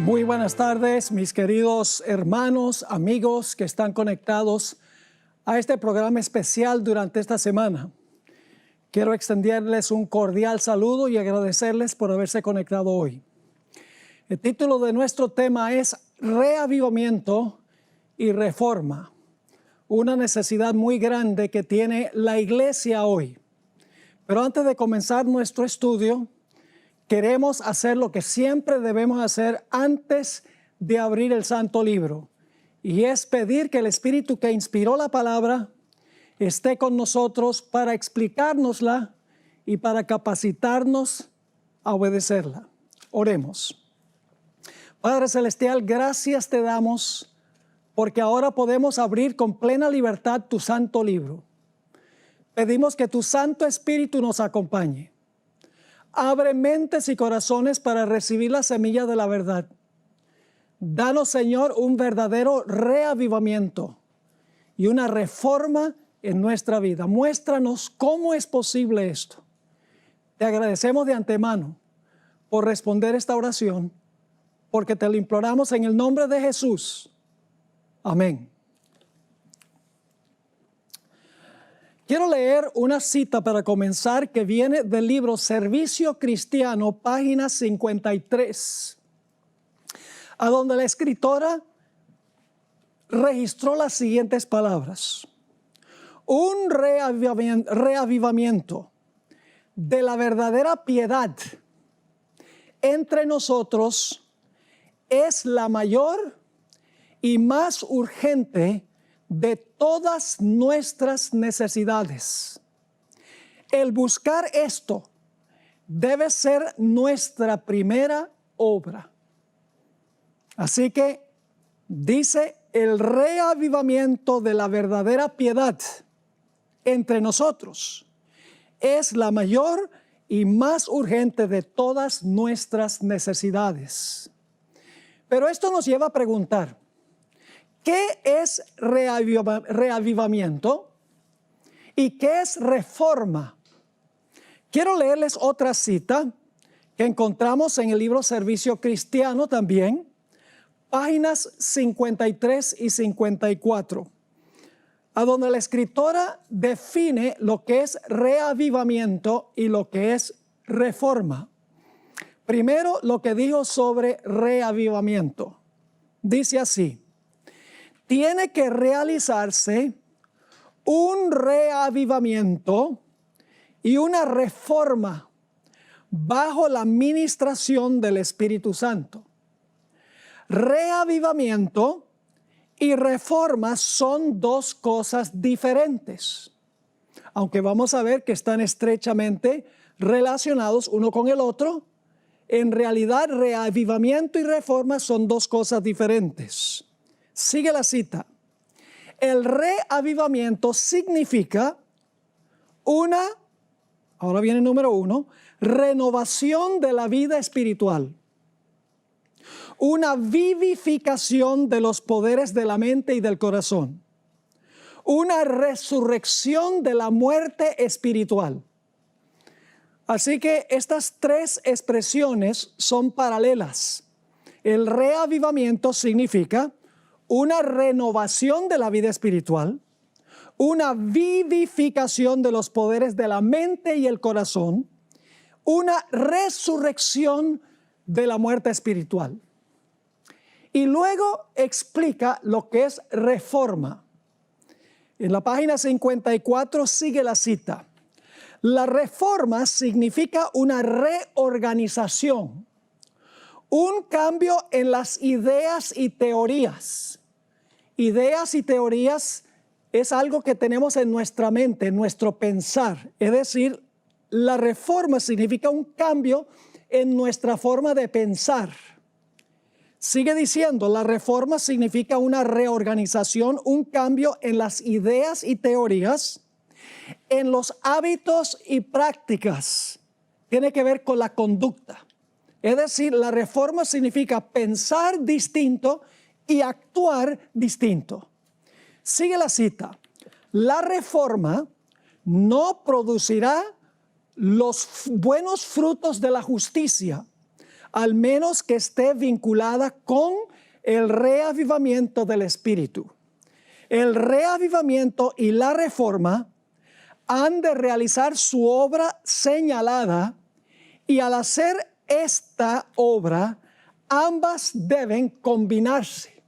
Muy buenas tardes, mis queridos hermanos, amigos que están conectados a este programa especial durante esta semana. Quiero extenderles un cordial saludo y agradecerles por haberse conectado hoy. El título de nuestro tema es Reavivamiento y Reforma, una necesidad muy grande que tiene la iglesia hoy. Pero antes de comenzar nuestro estudio, queremos hacer lo que siempre debemos hacer antes de abrir el Santo Libro, y es pedir que el Espíritu que inspiró la palabra esté con nosotros para explicárnosla y para capacitarnos a obedecerla. Oremos. Padre Celestial, gracias te damos porque ahora podemos abrir con plena libertad tu Santo Libro. Pedimos que tu Santo Espíritu nos acompañe. Abre mentes y corazones para recibir la semilla de la verdad. Danos, Señor, un verdadero reavivamiento y una reforma en nuestra vida. Muéstranos cómo es posible esto. Te agradecemos de antemano por responder esta oración, porque te lo imploramos en el nombre de Jesús. Amén. Quiero leer una cita para comenzar que viene del libro Servicio Cristiano, página 53, a donde la escritora registró las siguientes palabras. Un reavivamiento de la verdadera piedad entre nosotros es la mayor y más urgente de todas nuestras necesidades. El buscar esto debe ser nuestra primera obra. Así que dice, el reavivamiento de la verdadera piedad entre nosotros es la mayor y más urgente de todas nuestras necesidades. Pero esto nos lleva a preguntar, ¿qué es reavivamiento y qué es reforma? Quiero leerles otra cita que encontramos en el libro Servicio Cristiano también, páginas 53 y 54, a donde la escritora define lo que es reavivamiento y lo que es reforma. Primero, lo que dijo sobre reavivamiento. Dice así: tiene que realizarse un reavivamiento y una reforma bajo la administración del Espíritu Santo. Reavivamiento y reforma son dos cosas diferentes, aunque vamos a ver que están estrechamente relacionados uno con el otro. En realidad, reavivamiento y reforma son dos cosas diferentes. Sigue la cita. El reavivamiento significa ahora viene el número 1, renovación de la vida espiritual. Una vivificación de los poderes de la mente y del corazón. Una resurrección de la muerte espiritual. Así que estas tres expresiones son paralelas. El reavivamiento significa una renovación de la vida espiritual, una vivificación de los poderes de la mente y el corazón, una resurrección de la muerte espiritual. Y luego explica lo que es reforma. En la página 54 sigue la cita. La reforma significa una reorganización, un cambio en las ideas y teorías. Ideas y teorías es algo que tenemos en nuestra mente, en nuestro pensar. Es decir, la reforma significa un cambio en nuestra forma de pensar. Sigue diciendo, la reforma significa una reorganización, un cambio en las ideas y teorías, en los hábitos y prácticas. Tiene que ver con la conducta. Es decir, la reforma significa pensar distinto y actuar distinto. Sigue la cita. La reforma no producirá los buenos frutos de la justicia al menos que esté vinculada con el reavivamiento del Espíritu. El reavivamiento y la reforma han de realizar su obra señalada, y al hacer esta obra, ambas deben combinarse.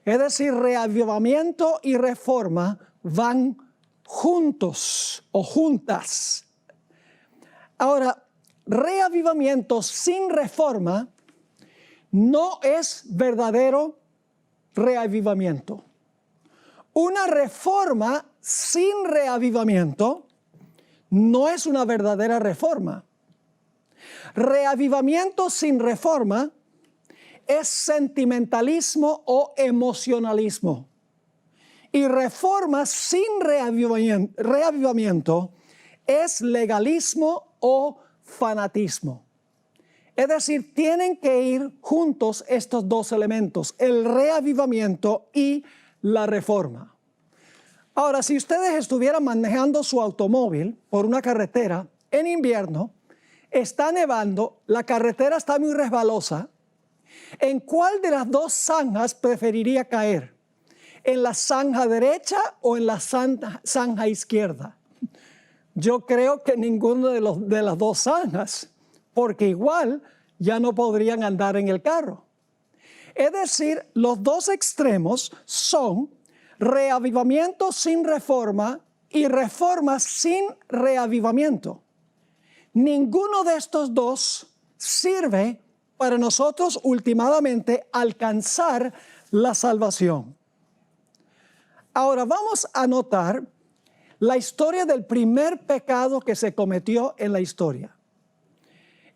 Es decir, reavivamiento y reforma van juntos o juntas. Ahora, reavivamiento sin reforma no es verdadero reavivamiento. Una reforma sin reavivamiento no es una verdadera reforma. Reavivamiento sin reforma es sentimentalismo o emocionalismo. Y reforma sin reavivamiento es legalismo o fanatismo. Es decir, tienen que ir juntos estos dos elementos, el reavivamiento y la reforma. Ahora, si ustedes estuvieran manejando su automóvil por una carretera en invierno, está nevando, la carretera está muy resbalosa, ¿en cuál de las dos zanjas preferiría caer? ¿En la zanja derecha o en la zanja izquierda? Yo creo que ninguno de las dos zanjas, porque igual ya no podrían andar en el carro. Es decir, los dos extremos son reavivamiento sin reforma y reforma sin reavivamiento. Ninguno de estos dos sirve para nosotros últimamente alcanzar la salvación. Ahora vamos a notar la historia del primer pecado que se cometió en la historia.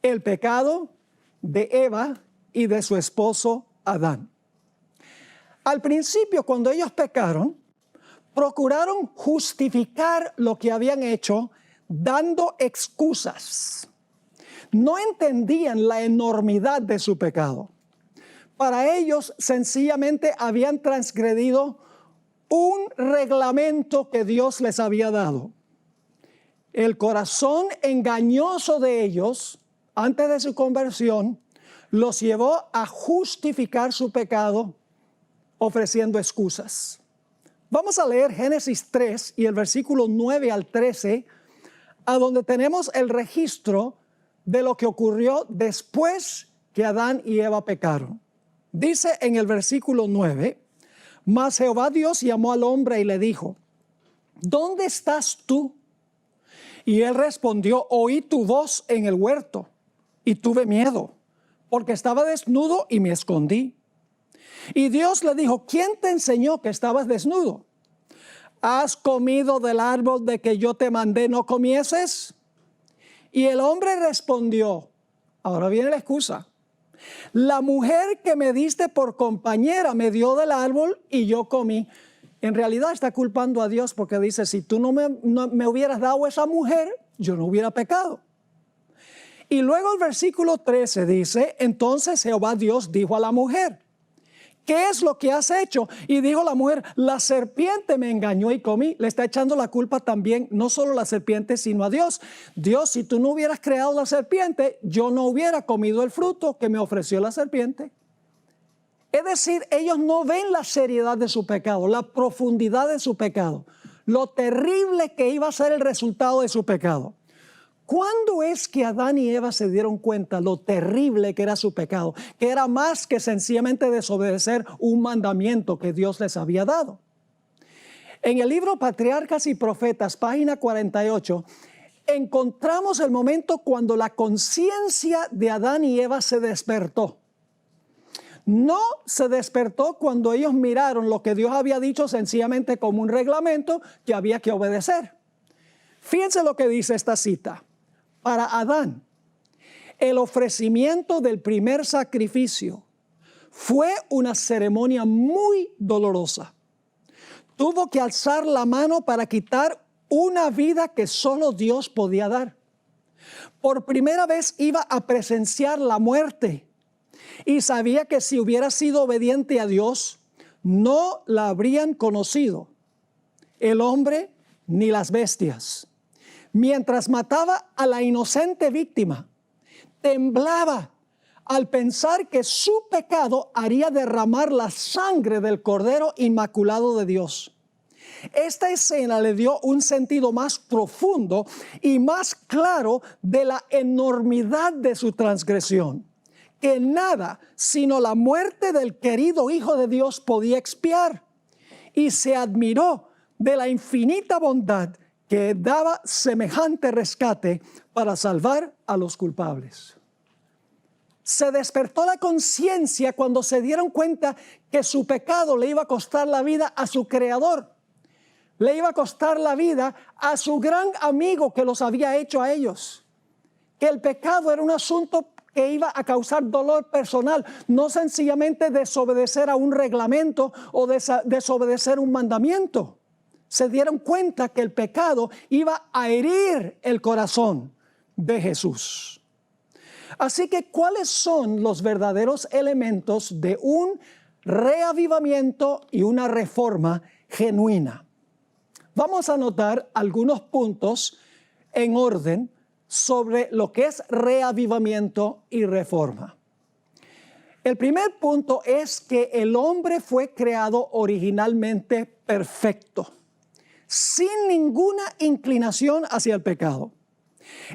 El pecado de Eva y de su esposo Adán. Al principio, cuando ellos pecaron, procuraron justificar lo que habían hecho dando excusas. No entendían la enormidad de su pecado. Para ellos, sencillamente habían transgredido un reglamento que Dios les había dado. El corazón engañoso de ellos, antes de su conversión, los llevó a justificar su pecado ofreciendo excusas. Vamos a leer Génesis 3 y el versículo 9 al 13, a donde tenemos el registro de lo que ocurrió después que Adán y Eva pecaron. Dice en el versículo 9, mas Jehová Dios llamó al hombre y le dijo, ¿dónde estás tú? Y él respondió, oí tu voz en el huerto y tuve miedo, porque estaba desnudo y me escondí. Y Dios le dijo, ¿quién te enseñó que estabas desnudo? ¿Has comido del árbol de que yo te mandé no comieses? Y el hombre respondió, ahora viene la excusa, la mujer que me diste por compañera me dio del árbol y yo comí. En realidad está culpando a Dios porque dice, si tú no me hubieras dado esa mujer, yo no hubiera pecado. Y luego el versículo 13 dice, entonces Jehová Dios dijo a la mujer, ¿qué es lo que has hecho? Y dijo la mujer, la serpiente me engañó y comí. Le está echando la culpa también, no solo a la serpiente, sino a Dios. Dios, si tú no hubieras creado la serpiente, yo no hubiera comido el fruto que me ofreció la serpiente. Es decir, ellos no ven la seriedad de su pecado, la profundidad de su pecado, lo terrible que iba a ser el resultado de su pecado. ¿Cuándo es que Adán y Eva se dieron cuenta lo terrible que era su pecado? Que era más que sencillamente desobedecer un mandamiento que Dios les había dado. En el libro Patriarcas y Profetas, página 48, encontramos el momento cuando la conciencia de Adán y Eva se despertó. No se despertó cuando ellos miraron lo que Dios había dicho sencillamente como un reglamento que había que obedecer. Fíjense lo que dice esta cita. Para Adán, el ofrecimiento del primer sacrificio fue una ceremonia muy dolorosa. Tuvo que alzar la mano para quitar una vida que solo Dios podía dar. Por primera vez iba a presenciar la muerte y sabía que si hubiera sido obediente a Dios, no la habrían conocido el hombre ni las bestias. Mientras mataba a la inocente víctima, temblaba al pensar que su pecado haría derramar la sangre del Cordero Inmaculado de Dios. Esta escena le dio un sentido más profundo y más claro de la enormidad de su transgresión, que nada sino la muerte del querido Hijo de Dios podía expiar, y se admiró de la infinita bondad que daba semejante rescate para salvar a los culpables. Se despertó la conciencia cuando se dieron cuenta que su pecado le iba a costar la vida a su Creador. Le iba a costar la vida a su gran amigo que los había hecho a ellos. Que el pecado era un asunto que iba a causar dolor personal, no sencillamente desobedecer a un reglamento o desobedecer un mandamiento. Se dieron cuenta que el pecado iba a herir el corazón de Jesús. Así que, ¿cuáles son los verdaderos elementos de un reavivamiento y una reforma genuina? Vamos a notar algunos puntos en orden sobre lo que es reavivamiento y reforma. El primer punto es que el hombre fue creado originalmente perfecto, sin ninguna inclinación hacia el pecado.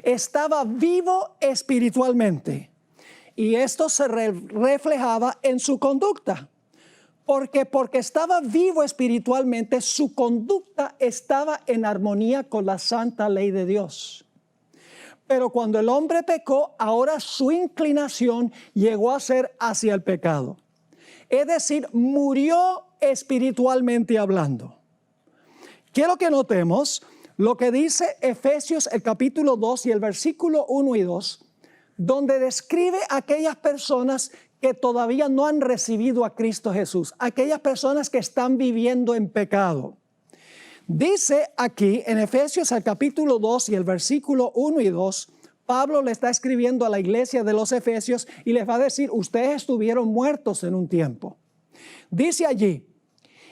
Estaba vivo espiritualmente y esto se reflejaba en su conducta. Porque estaba vivo espiritualmente, su conducta estaba en armonía con la santa ley de Dios. Pero cuando el hombre pecó, ahora su inclinación llegó a ser hacia el pecado. Es decir, murió espiritualmente hablando. Quiero que notemos lo que dice Efesios el capítulo 2 y el versículo 1 y 2, donde describe a aquellas personas que todavía no han recibido a Cristo Jesús, aquellas personas que están viviendo en pecado. Dice aquí en Efesios el capítulo 2 y el versículo 1 y 2, Pablo le está escribiendo a la iglesia de los Efesios y les va a decir, ustedes estuvieron muertos en un tiempo. Dice allí,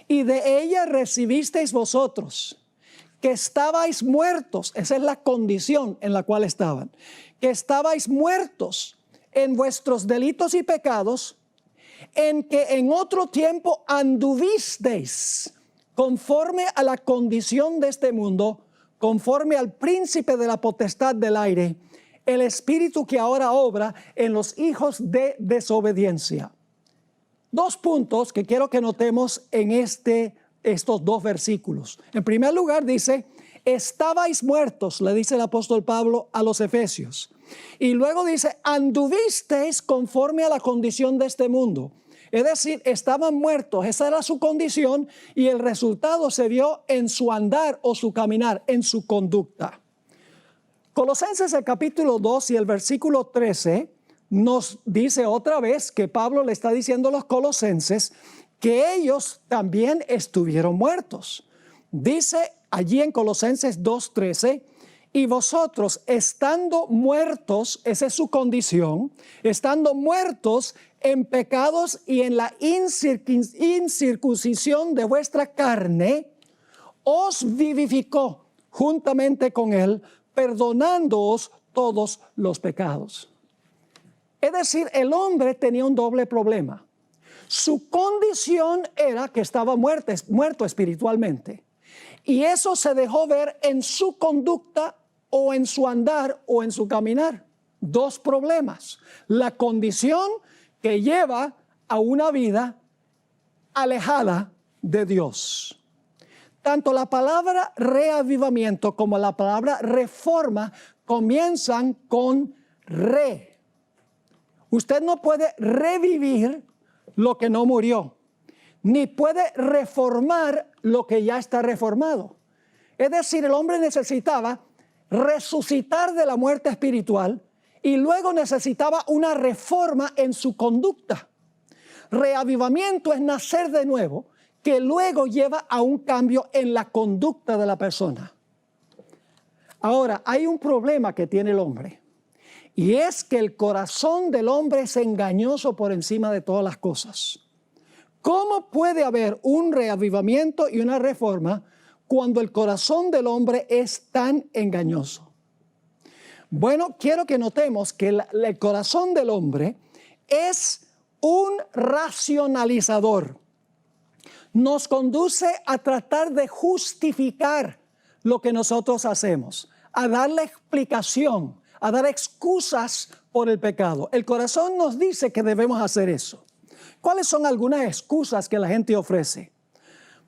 y de ella recibisteis vosotros, que estabais muertos, esa es la condición en la cual estaban, que estabais muertos en vuestros delitos y pecados, en que en otro tiempo anduvisteis conforme a la condición de este mundo, conforme al príncipe de la potestad del aire, el espíritu que ahora obra en los hijos de desobediencia. Dos puntos que quiero que notemos en estos dos versículos. En primer lugar dice, estabais muertos, le dice el apóstol Pablo a los Efesios. Y luego dice, anduvisteis conforme a la condición de este mundo. Es decir, estaban muertos, esa era su condición y el resultado se vio en su andar o su caminar, en su conducta. Colosenses el capítulo 2 y el versículo 13 nos dice otra vez que Pablo le está diciendo a los colosenses que ellos también estuvieron muertos. Dice allí en Colosenses 2:13, y vosotros estando muertos, esa es su condición, estando muertos en pecados y en la incircuncisión de vuestra carne, os vivificó juntamente con él, perdonándoos todos los pecados. Es decir, el hombre tenía un doble problema. Su condición era que estaba muerto espiritualmente. Y eso se dejó ver en su conducta o en su andar o en su caminar. Dos problemas. La condición que lleva a una vida alejada de Dios. Tanto la palabra reavivamiento como la palabra reforma comienzan con re. Usted no puede revivir lo que no murió, ni puede reformar lo que ya está reformado. Es decir, el hombre necesitaba resucitar de la muerte espiritual y luego necesitaba una reforma en su conducta. Reavivamiento es nacer de nuevo, que luego lleva a un cambio en la conducta de la persona. Ahora, hay un problema que tiene el hombre, y es que el corazón del hombre es engañoso por encima de todas las cosas. ¿Cómo puede haber un reavivamiento y una reforma cuando el corazón del hombre es tan engañoso? Bueno, quiero que notemos que el corazón del hombre es un racionalizador. Nos conduce a tratar de justificar lo que nosotros hacemos, a darle explicación, a dar excusas por el pecado. El corazón nos dice que debemos hacer eso. ¿Cuáles son algunas excusas que la gente ofrece?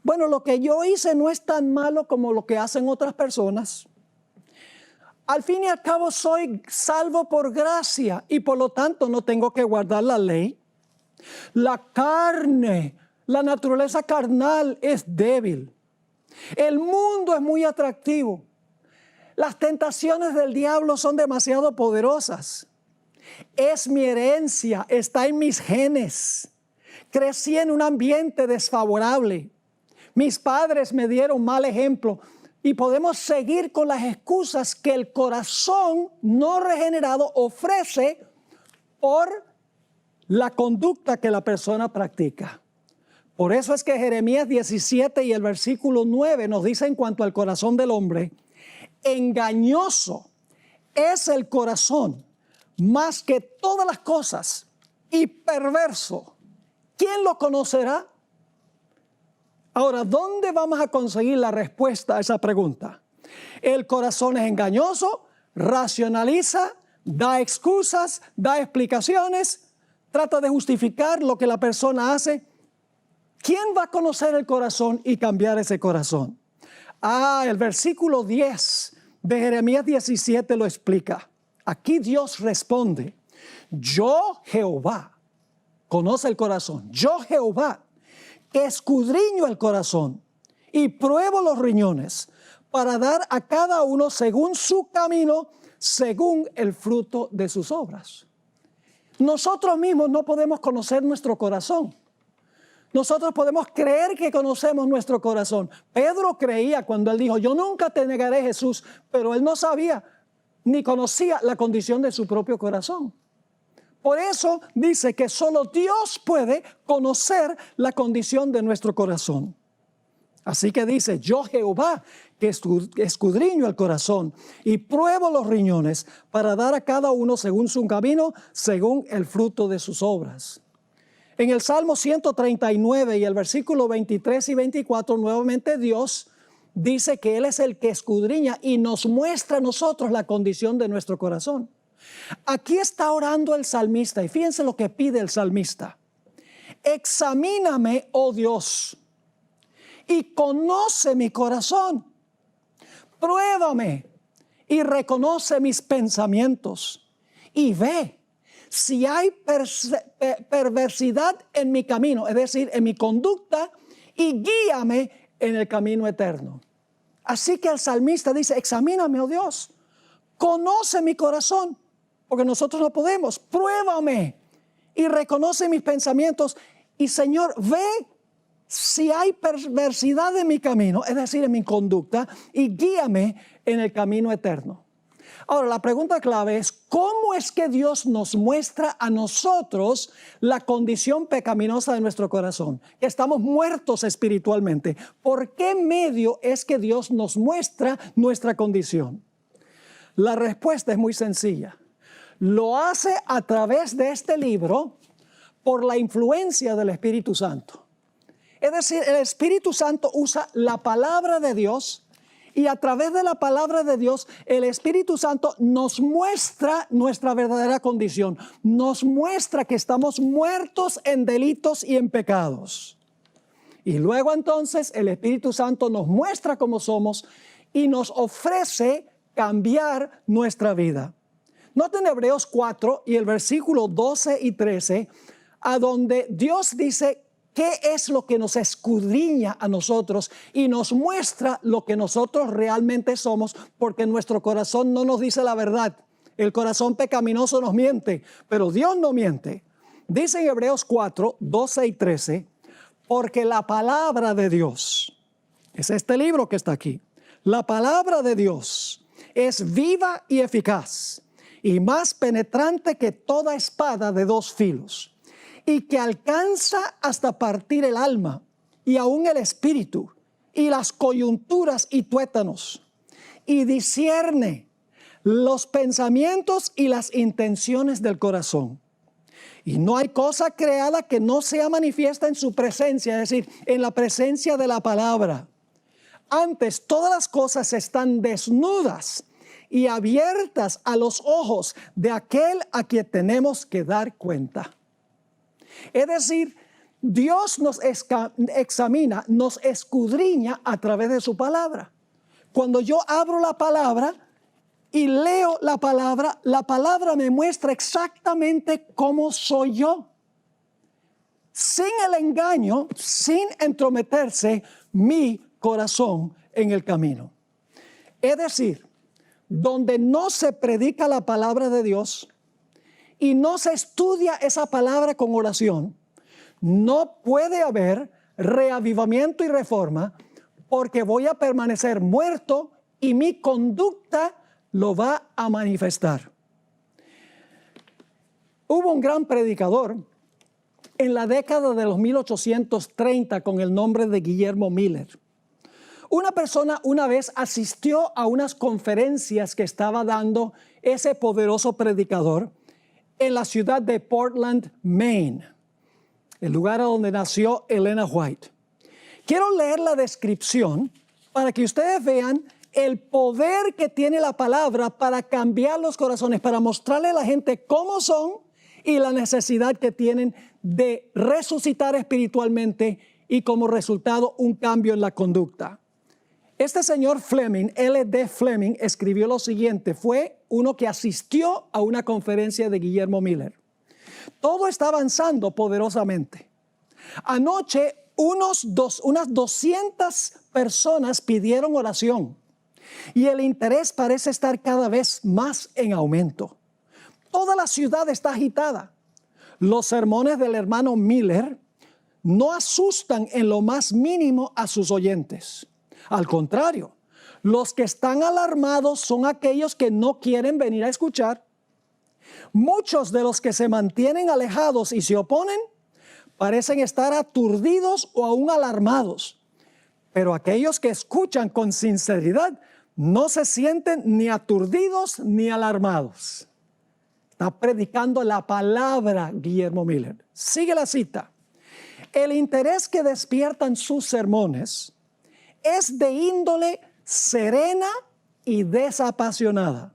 Bueno, lo que yo hice no es tan malo como lo que hacen otras personas. Al fin y al cabo soy salvo por gracia y por lo tanto no tengo que guardar la ley. La carne, la naturaleza carnal es débil. El mundo es muy atractivo. Las tentaciones del diablo son demasiado poderosas. Es mi herencia, está en mis genes. Crecí en un ambiente desfavorable. Mis padres me dieron mal ejemplo. Y podemos seguir con las excusas que el corazón no regenerado ofrece por la conducta que la persona practica. Por eso es que Jeremías 17 y el versículo 9 nos dice en cuanto al corazón del hombre: engañoso es el corazón más que todas las cosas y perverso. ¿Quién lo conocerá? Ahora, ¿dónde vamos a conseguir la respuesta a esa pregunta? El corazón es engañoso, racionaliza, da excusas, da explicaciones, trata de justificar lo que la persona hace. ¿Quién va a conocer el corazón y cambiar ese corazón? El versículo 10 de Jeremías 17 lo explica. Aquí Dios responde: yo, Jehová, conoce el corazón. Yo, Jehová, que escudriño el corazón y pruebo los riñones para dar a cada uno según su camino, según el fruto de sus obras. Nosotros mismos no podemos conocer nuestro corazón. Nosotros podemos creer que conocemos nuestro corazón. Pedro creía cuando él dijo: yo nunca te negaré, Jesús, pero él no sabía ni conocía la condición de su propio corazón. Por eso dice que solo Dios puede conocer la condición de nuestro corazón. Así que dice: yo, Jehová, que escudriño el corazón y pruebo los riñones para dar a cada uno según su camino, según el fruto de sus obras. En el Salmo 139 y el versículo 23 y 24, nuevamente Dios dice que Él es el que escudriña y nos muestra a nosotros la condición de nuestro corazón. Aquí está orando el salmista y fíjense lo que pide el salmista: examíname, oh Dios, y conoce mi corazón. Pruébame y reconoce mis pensamientos y ve si hay perversidad en mi camino, es decir, en mi conducta, y guíame en el camino eterno. Así que el salmista dice: examíname, oh Dios, conoce mi corazón, porque nosotros no podemos. Pruébame y reconoce mis pensamientos. Y Señor, ve si hay perversidad en mi camino, es decir, en mi conducta, y guíame en el camino eterno. Ahora, la pregunta clave es: ¿cómo es que Dios nos muestra a nosotros la condición pecaminosa de nuestro corazón? Que estamos muertos espiritualmente. ¿Por qué medio es que Dios nos muestra nuestra condición? La respuesta es muy sencilla. Lo hace a través de este libro por la influencia del Espíritu Santo. Es decir, el Espíritu Santo usa la palabra de Dios y a través de la palabra de Dios el Espíritu Santo nos muestra nuestra verdadera condición. Nos muestra que estamos muertos en delitos y en pecados. Y luego entonces el Espíritu Santo nos muestra cómo somos y nos ofrece cambiar nuestra vida. Noten Hebreos 4 y el versículo 12 y 13, a donde Dios dice qué es lo que nos escudriña a nosotros y nos muestra lo que nosotros realmente somos, porque nuestro corazón no nos dice la verdad. El corazón pecaminoso nos miente, pero Dios no miente. Dice en Hebreos 4, 12 y 13, porque la palabra de Dios, es este libro que está aquí, la palabra de Dios es viva y eficaz y más penetrante que toda espada de dos filos, y que alcanza hasta partir el alma y aún el espíritu y las coyunturas y tuétanos, y discierne los pensamientos y las intenciones del corazón. Y no hay cosa creada que no sea manifiesta en su presencia, es decir, en la presencia de la palabra. Antes, todas las cosas están desnudas y abiertas a los ojos de aquel a quien tenemos que dar cuenta. Es decir, Dios nos examina, nos escudriña a través de su palabra. Cuando yo abro la palabra y leo la palabra me muestra exactamente cómo soy yo. Sin el engaño, sin entrometerse mi corazón en el camino. Es decir, donde no se predica la palabra de Dios y no se estudia esa palabra con oración, no puede haber reavivamiento y reforma, porque voy a permanecer muerto y mi conducta lo va a manifestar. Hubo un gran predicador en la década de los 1830 con el nombre de Guillermo Miller. Una persona una vez asistió a unas conferencias que estaba dando ese poderoso predicador en la ciudad de Portland, Maine, el lugar donde nació Elena White. Quiero leer la descripción para que ustedes vean el poder que tiene la palabra para cambiar los corazones, para mostrarle a la gente cómo son y la necesidad que tienen de resucitar espiritualmente y como resultado un cambio en la conducta. Este señor Fleming, L.D. Fleming, escribió lo siguiente. Fue uno que asistió a una conferencia de Guillermo Miller. Todo está avanzando poderosamente. Anoche unas 200 personas pidieron oración y el interés parece estar cada vez más en aumento. Toda la ciudad está agitada. Los sermones del hermano Miller no asustan en lo más mínimo a sus oyentes. Al contrario, los que están alarmados son aquellos que no quieren venir a escuchar. Muchos de los que se mantienen alejados y se oponen parecen estar aturdidos o aún alarmados. Pero aquellos que escuchan con sinceridad no se sienten ni aturdidos ni alarmados. Está predicando la palabra Guillermo Miller. Sigue la cita. El interés que despiertan sus sermones es de índole serena y desapasionada.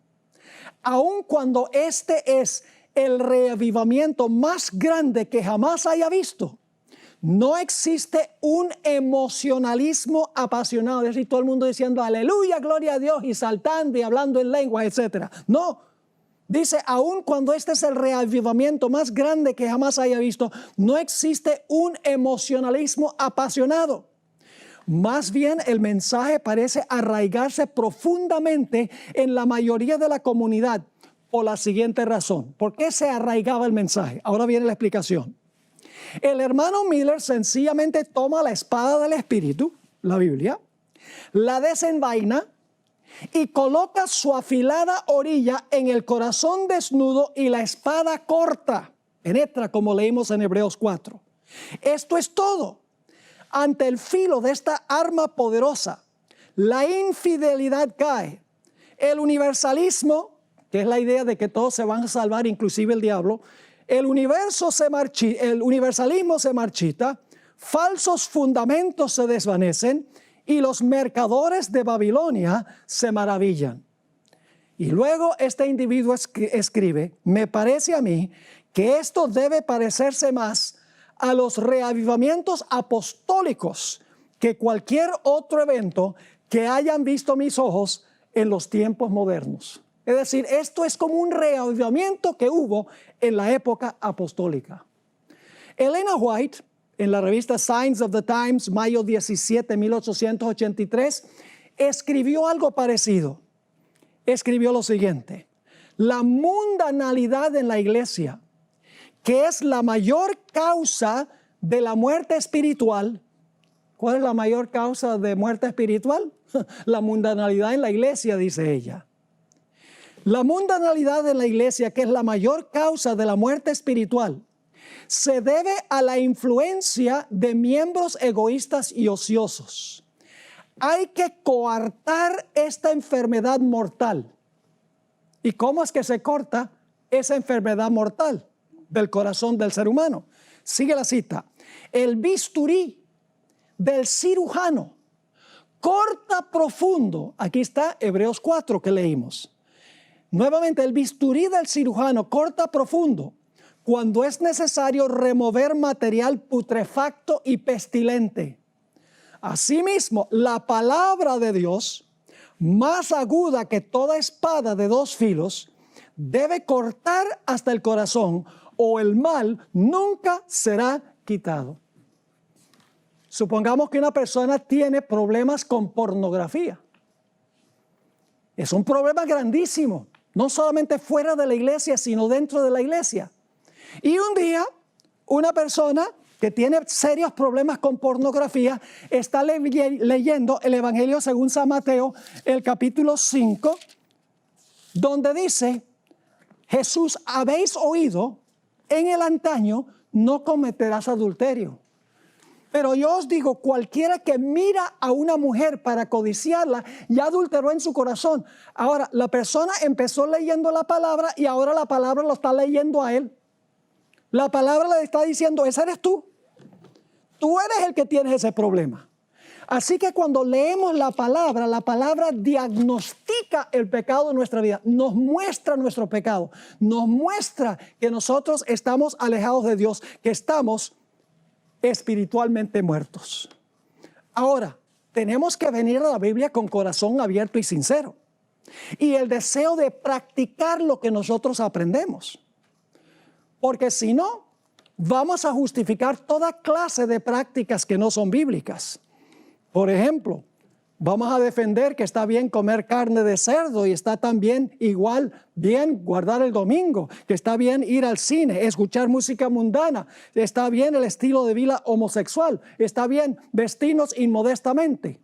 Aun cuando este es el reavivamiento más grande que jamás haya visto, no existe un emocionalismo apasionado, es decir, todo el mundo diciendo aleluya, gloria a Dios y saltando y hablando en lengua, etc. No, dice, aun cuando este es el reavivamiento más grande que jamás haya visto, no existe un emocionalismo apasionado. Más bien el mensaje parece arraigarse profundamente en la mayoría de la comunidad por la siguiente razón. ¿Por qué se arraigaba el mensaje? Ahora viene la explicación. El hermano Miller sencillamente toma la espada del Espíritu, la Biblia, la desenvaina y coloca su afilada orilla en el corazón desnudo y la espada corta, penetra como leímos en Hebreos 4. Esto es todo. Ante el filo de esta arma poderosa, la infidelidad cae. El universalismo, que es la idea de que todos se van a salvar, inclusive el diablo, el universalismo se marchita, falsos fundamentos se desvanecen y los mercadores de Babilonia se maravillan. Y luego este individuo escribe, me parece a mí que esto debe parecerse más a los reavivamientos apostólicos que cualquier otro evento que hayan visto mis ojos en los tiempos modernos. Es decir, esto es como un reavivamiento que hubo en la época apostólica. Elena White, en la revista Signs of the Times, mayo 17, 1883, escribió algo parecido. Escribió lo siguiente: la mundanalidad en la iglesia, que es la mayor causa de la muerte espiritual. ¿Cuál es la mayor causa de muerte espiritual? La mundanalidad en la iglesia, dice ella. La mundanalidad en la iglesia, que es la mayor causa de la muerte espiritual, se debe a la influencia de miembros egoístas y ociosos. Hay que coartar esta enfermedad mortal. ¿Y cómo es que se corta esa enfermedad mortal? del corazón del ser humano. Sigue la cita. El bisturí del cirujano corta profundo. Aquí está Hebreos 4 que leímos. Nuevamente, el bisturí del cirujano corta profundo cuando es necesario remover material putrefacto y pestilente. Asimismo, la palabra de Dios, más aguda que toda espada de dos filos, debe cortar hasta el corazón, o el mal nunca será quitado. Supongamos que una persona tiene problemas con pornografía. Es un problema grandísimo, no solamente fuera de la iglesia, sino dentro de la iglesia. Y un día, una persona que tiene serios problemas con pornografía está leyendo el Evangelio según San Mateo, el capítulo 5, donde dice: Jesús, habéis oído en el antaño, no cometerás adulterio. Pero yo os digo, cualquiera que mira a una mujer para codiciarla, ya adulteró en su corazón. Ahora, la persona empezó leyendo la palabra y ahora la palabra lo está leyendo a él. La palabra le está diciendo: ese eres tú. Tú eres el que tienes ese problema. Así que cuando leemos la palabra diagnostica el pecado de nuestra vida, nos muestra nuestro pecado, nos muestra que nosotros estamos alejados de Dios, que estamos espiritualmente muertos. Ahora, tenemos que venir a la Biblia con corazón abierto y sincero, y el deseo de practicar lo que nosotros aprendemos, porque si no, vamos a justificar toda clase de prácticas que no son bíblicas. Por ejemplo, vamos a defender que está bien comer carne de cerdo y está también igual bien guardar el domingo, que está bien ir al cine, escuchar música mundana, está bien el estilo de vida homosexual, está bien vestirnos inmodestamente.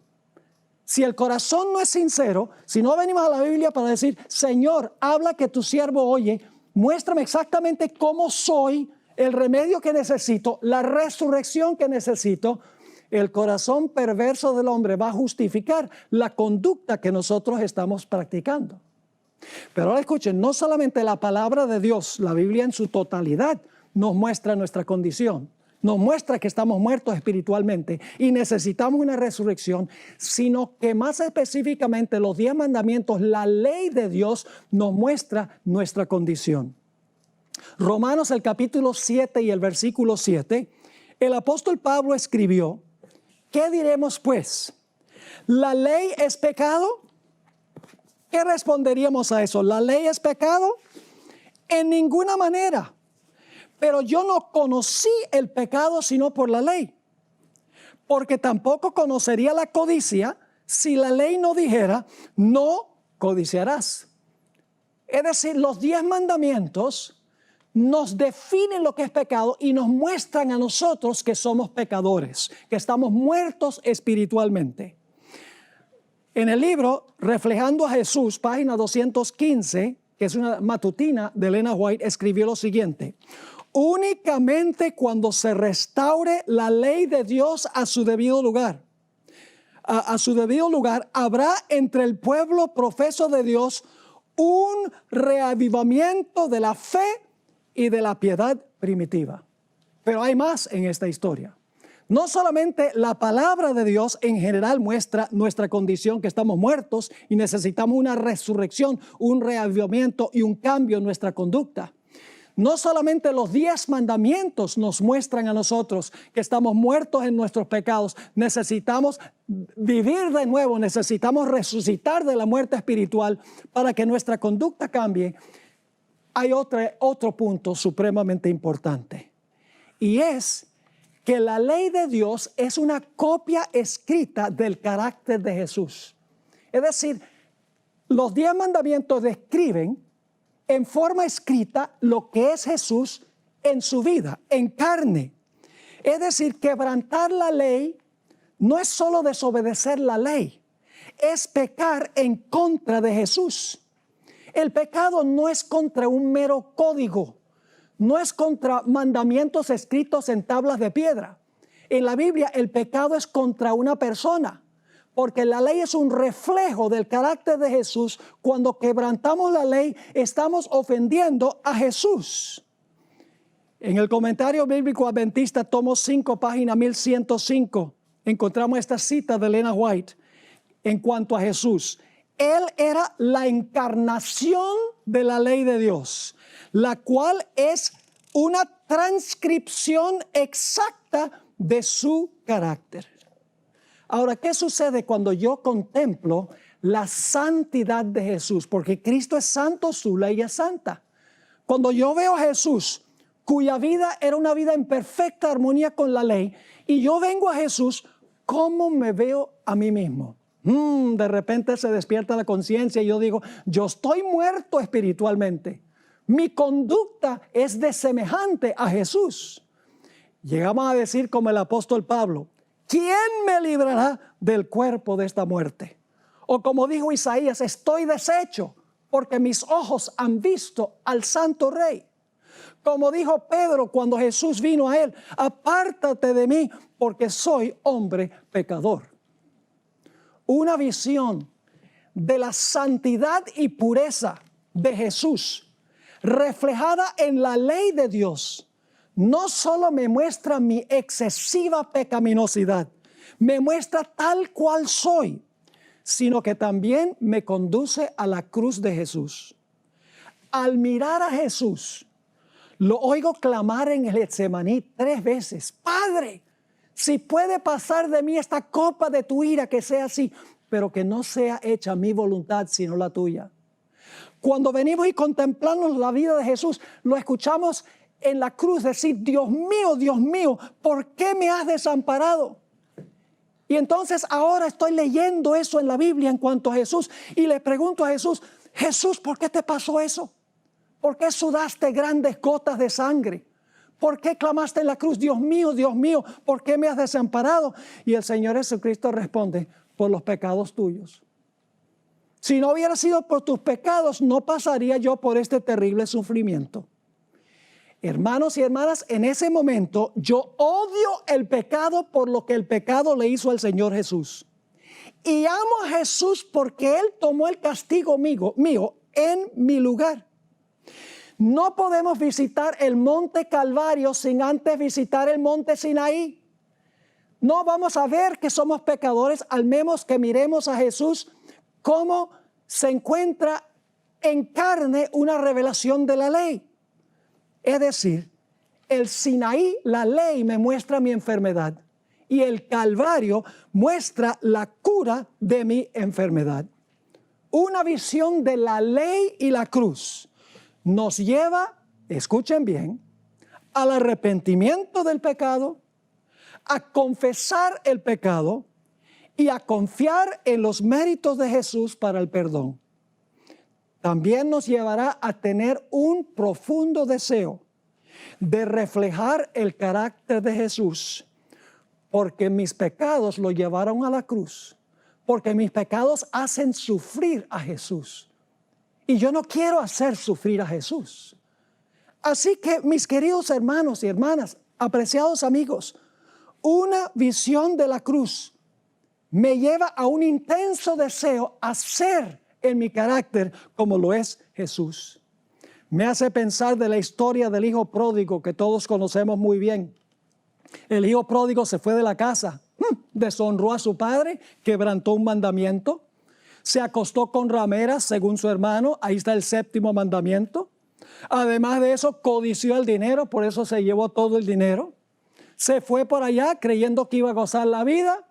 Si el corazón no es sincero, si no venimos a la Biblia para decir: Señor, habla que tu siervo oye, muéstrame exactamente cómo soy, el remedio que necesito, la resurrección que necesito, el corazón perverso del hombre va a justificar la conducta que nosotros estamos practicando. Pero ahora escuchen, no solamente la palabra de Dios, la Biblia en su totalidad nos muestra nuestra condición, nos muestra que estamos muertos espiritualmente y necesitamos una resurrección, sino que más específicamente los 10 mandamientos, la ley de Dios nos muestra nuestra condición. Romanos el capítulo 7 y el versículo 7, el apóstol Pablo escribió: ¿qué diremos pues? ¿La ley es pecado? ¿Qué responderíamos a eso? ¿La ley es pecado? En ninguna manera. Pero yo no conocí el pecado sino por la ley, porque tampoco conocería la codicia si la ley no dijera: no codiciarás. Es decir, los 10 mandamientos nos definen lo que es pecado y nos muestran a nosotros que somos pecadores, que estamos muertos espiritualmente. En el libro Reflejando a Jesús, página 215, que es una matutina de Elena White, escribió lo siguiente: únicamente cuando se restaure la ley de Dios a su debido lugar, habrá entre el pueblo profeso de Dios un reavivamiento de la fe y de la piedad primitiva. Pero hay más en esta historia. No solamente la palabra de Dios en general muestra nuestra condición, que estamos muertos y necesitamos una resurrección, un reavivamiento y un cambio en nuestra conducta. No solamente los 10 mandamientos nos muestran a nosotros que estamos muertos en nuestros pecados, necesitamos vivir de nuevo, necesitamos resucitar de la muerte espiritual para que nuestra conducta cambie. Hay otro punto supremamente importante, y es que la ley de Dios es una copia escrita del carácter de Jesús. Es decir, los 10 mandamientos describen en forma escrita lo que es Jesús en su vida, en carne. Es decir, quebrantar la ley no es solo desobedecer la ley, es pecar en contra de Jesús. El pecado no es contra un mero código, no es contra mandamientos escritos en tablas de piedra. En la Biblia el pecado es contra una persona, porque la ley es un reflejo del carácter de Jesús. Cuando quebrantamos la ley, estamos ofendiendo a Jesús. En el comentario bíblico adventista, tomo 5, página 1105, encontramos esta cita de Elena White en cuanto a Jesús. Él era la encarnación de la ley de Dios, la cual es una transcripción exacta de su carácter. Ahora, ¿qué sucede cuando yo contemplo la santidad de Jesús? Porque Cristo es santo, su ley es santa. Cuando yo veo a Jesús, cuya vida era una vida en perfecta armonía con la ley, y yo vengo a Jesús, ¿cómo me veo a mí mismo? De repente se despierta la conciencia y yo digo, yo estoy muerto espiritualmente. Mi conducta es de semejante a Jesús. Llegamos a decir como el apóstol Pablo, ¿quién me librará del cuerpo de esta muerte? O como dijo Isaías, estoy deshecho porque mis ojos han visto al Santo Rey. Como dijo Pedro cuando Jesús vino a él, apártate de mí porque soy hombre pecador. Una visión de la santidad y pureza de Jesús reflejada en la ley de Dios no solo me muestra mi excesiva pecaminosidad, me muestra tal cual soy, sino que también me conduce a la cruz de Jesús. Al mirar a Jesús, lo oigo clamar en el Getsemaní 3 veces, Padre, si puede pasar de mí esta copa de tu ira, que sea así, pero que no sea hecha mi voluntad, sino la tuya. Cuando venimos y contemplamos la vida de Jesús, lo escuchamos en la cruz decir, Dios mío, ¿por qué me has desamparado? Y entonces ahora estoy leyendo eso en la Biblia en cuanto a Jesús y le pregunto a Jesús, Jesús, ¿por qué te pasó eso? ¿Por qué sudaste grandes gotas de sangre? ¿Por qué clamaste en la cruz, Dios mío, ¿por qué me has desamparado? Y el Señor Jesucristo responde, por los pecados tuyos. Si no hubiera sido por tus pecados, no pasaría yo por este terrible sufrimiento. Hermanos y hermanas, en ese momento yo odio el pecado por lo que el pecado le hizo al Señor Jesús. Y amo a Jesús porque Él tomó el castigo mío en mi lugar. No podemos visitar el monte Calvario sin antes visitar el monte Sinaí. No vamos a ver que somos pecadores, al menos que miremos a Jesús como se encuentra en carne una revelación de la ley. Es decir, el Sinaí, la ley, me muestra mi enfermedad y el Calvario muestra la cura de mi enfermedad. Una visión de la ley y la cruz nos lleva, escuchen bien, al arrepentimiento del pecado, a confesar el pecado y a confiar en los méritos de Jesús para el perdón. También nos llevará a tener un profundo deseo de reflejar el carácter de Jesús, porque mis pecados lo llevaron a la cruz, porque mis pecados hacen sufrir a Jesús. Y yo no quiero hacer sufrir a Jesús. Así que, mis queridos hermanos y hermanas, apreciados amigos, una visión de la cruz me lleva a un intenso deseo a ser en mi carácter como lo es Jesús. Me hace pensar de la historia del hijo pródigo que todos conocemos muy bien. El hijo pródigo se fue de la casa, deshonró a su padre, quebrantó un mandamiento, se acostó con rameras según su hermano, ahí está el 7º mandamiento. Además de eso, codició el dinero, por eso se llevó todo el dinero. Se fue por allá creyendo que iba a gozar la vida,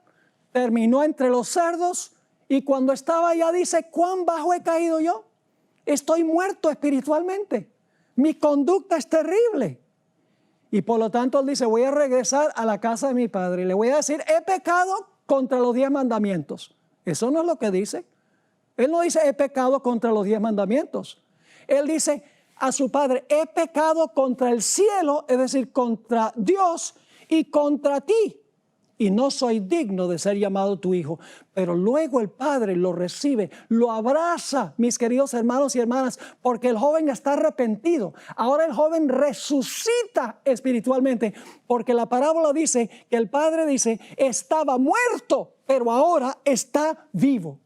terminó entre los cerdos y cuando estaba allá dice, ¿cuán bajo he caído yo? Estoy muerto espiritualmente, mi conducta es terrible. Y por lo tanto él dice, voy a regresar a la casa de mi padre y le voy a decir, he pecado contra los 10 mandamientos. Eso no es lo que dice. Él no dice, he pecado contra los 10 mandamientos. Él dice a su padre, he pecado contra el cielo, es decir, contra Dios y contra ti. Y no soy digno de ser llamado tu hijo. Pero luego el padre lo recibe, lo abraza, mis queridos hermanos y hermanas, porque el joven está arrepentido. Ahora el joven resucita espiritualmente, porque la parábola dice que el padre dice, estaba muerto, pero ahora está vivo.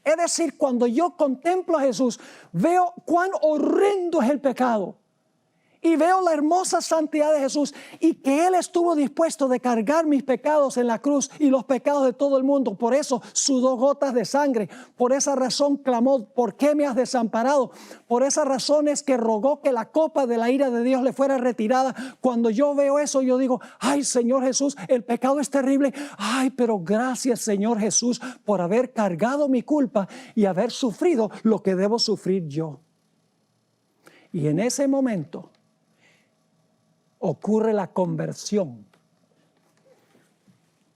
Es decir, cuando yo contemplo a Jesús, veo cuán horrendo es el pecado. y veo la hermosa santidad de Jesús y que Él estuvo dispuesto de cargar mis pecados en la cruz y los pecados de todo el mundo. Por eso sudó gotas de sangre. Por esa razón clamó: ¿por qué me has desamparado? Por esa razón es que rogó que la copa de la ira de Dios le fuera retirada. Cuando yo veo eso, yo digo: ay, Señor Jesús, el pecado es terrible. Ay, pero gracias, Señor Jesús, por haber cargado mi culpa y haber sufrido lo que debo sufrir yo. Y en ese momento ocurre la conversión.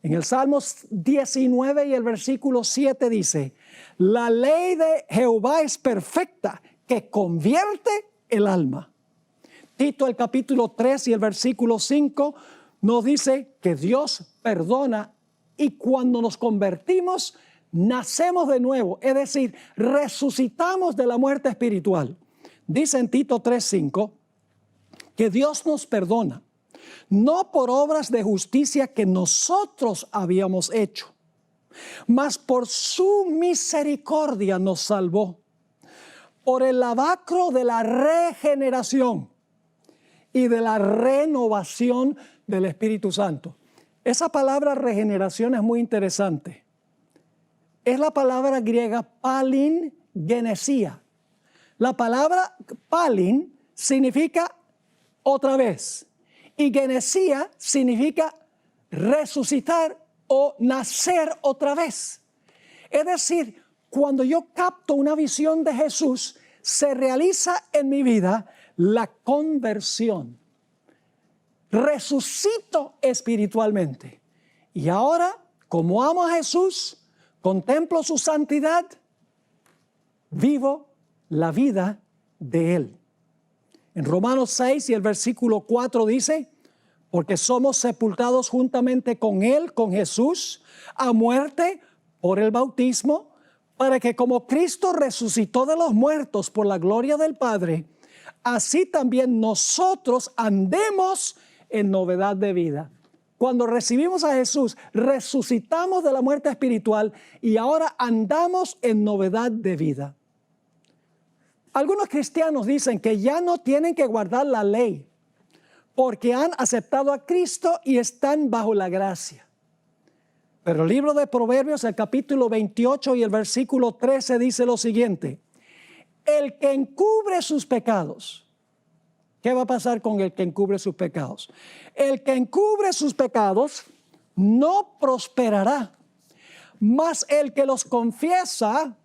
En el Salmo 19 y el versículo 7 dice: la ley de Jehová es perfecta, que convierte el alma. Tito, el capítulo 3 y el versículo 5 nos dice que Dios perdona, y cuando nos convertimos nacemos de nuevo, es decir, resucitamos de la muerte espiritual. Dice en Tito 3:5 que Dios nos perdona, no por obras de justicia que nosotros habíamos hecho, mas por su misericordia nos salvó, por el lavacro de la regeneración y de la renovación del Espíritu Santo. Esa palabra regeneración es muy interesante. Es la palabra griega palingenesia. La palabra palin significa otra vez, y genesia significa resucitar o nacer otra vez. Es decir, cuando yo capto una visión de Jesús, se realiza en mi vida la conversión. Resucito espiritualmente. Y ahora, como amo a Jesús, contemplo su santidad, vivo la vida de Él. En Romanos 6 y el versículo 4 dice: porque somos sepultados juntamente con Él, con Jesús, a muerte por el bautismo, para que como Cristo resucitó de los muertos por la gloria del Padre, así también nosotros andemos en novedad de vida. Cuando recibimos a Jesús, resucitamos de la muerte espiritual y ahora andamos en novedad de vida. Algunos cristianos dicen que ya no tienen que guardar la ley porque han aceptado a Cristo y están bajo la gracia. Pero el libro de Proverbios, el capítulo 28 y el versículo 13 dice lo siguiente: el que encubre sus pecados. ¿Qué va a pasar con el que encubre sus pecados? El que encubre sus pecados no prosperará, mas el que los confiesa.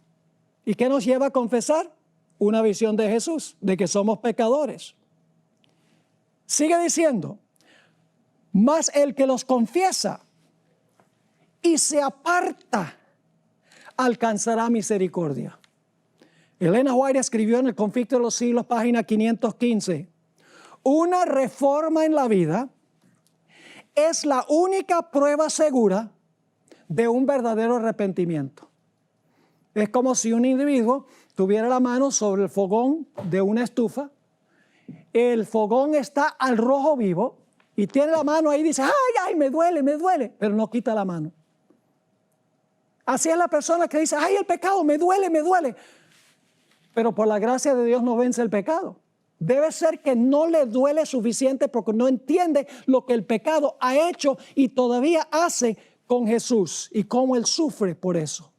¿Y qué nos lleva a confesar? Una visión de Jesús, de que somos pecadores. Sigue diciendo: mas el que los confiesa y se aparta, alcanzará misericordia. Elena White escribió en El Conflicto de los Siglos, página 515, una reforma en la vida es la única prueba segura de un verdadero arrepentimiento. Es como si un individuo tuviera la mano sobre el fogón de una estufa, el fogón está al rojo vivo y tiene la mano ahí y dice: ay, me duele, pero no quita la mano. Así es la persona que dice: ay, el pecado, me duele, pero por la gracia de Dios no vence el pecado. Debe ser que no le duele suficiente porque no entiende lo que el pecado ha hecho y todavía hace con Jesús y cómo Él sufre por eso.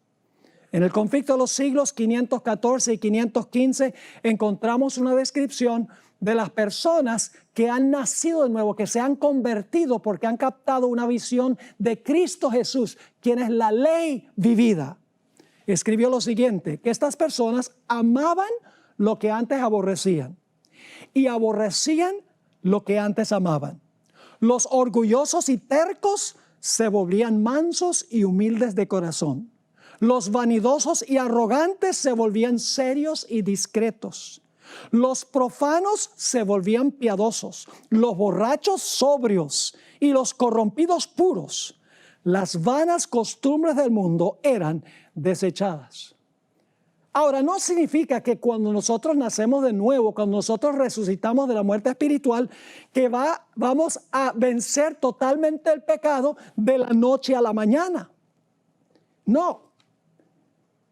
En el Conflicto de los Siglos 514 y 515 encontramos una descripción de las personas que han nacido de nuevo, que se han convertido porque han captado una visión de Cristo Jesús, quien es la ley vivida. Escribió lo siguiente: que estas personas amaban lo que antes aborrecían y aborrecían lo que antes amaban. Los orgullosos y tercos se volvían mansos y humildes de corazón. Los vanidosos y arrogantes se volvían serios y discretos. Los profanos se volvían piadosos. Los borrachos sobrios y los corrompidos puros. Las vanas costumbres del mundo eran desechadas. Ahora, no significa que cuando nosotros nacemos de nuevo, cuando nosotros resucitamos de la muerte espiritual, que vamos a vencer totalmente el pecado de la noche a la mañana. No.